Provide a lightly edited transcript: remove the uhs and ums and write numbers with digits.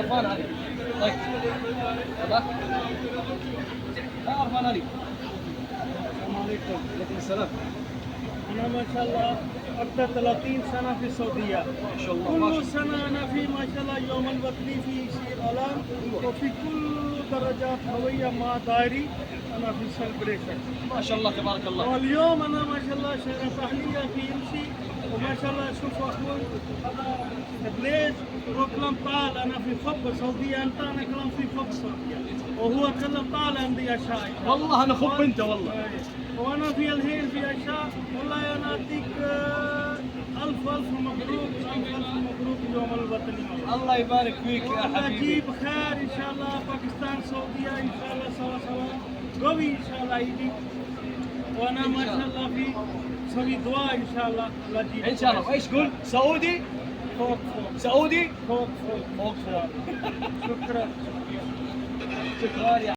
عرفان علي. طيب واضح؟ لا عرفان علي. السلام عليكم. وعليكم السلام. أنا ما شاء الله أكثر 30 سنة في السعودية. ما شاء الله. كل سنة أنا في ما شاء الله يوم الوطني في يصير إعلان، وفي كل درجات هوية مع دايري أنا في سيلبريشن. ما شاء الله تبارك الله. واليوم أنا ما شاء الله شرف أهلية في يمشي، وما شاء الله شوف أخوي بليز وكلام طال. أنا في خب سعودية، أنت أنا كلام في خب سعودية، وهو كلام طال عندي أشياء. والله انا خب انت والله. وانا في الحين في اشياء. والله انا اعطيك الف الف مبروك، الف مبروك يوم الوطني. الله يبارك فيك يا الله حبيبي. يجيب خير ان شاء الله. باكستان سعوديه ان شاء الله سوا سوا قوي ان شاء الله يجي. وانا ما شاء الله في سوي دعاء ان شاء الله. الله يجيب ان شاء الله. وايش تقول؟ سعودي؟ فوق فوق سعودي؟ فوق فوق. فوق فوق. شكرا. شكرا يا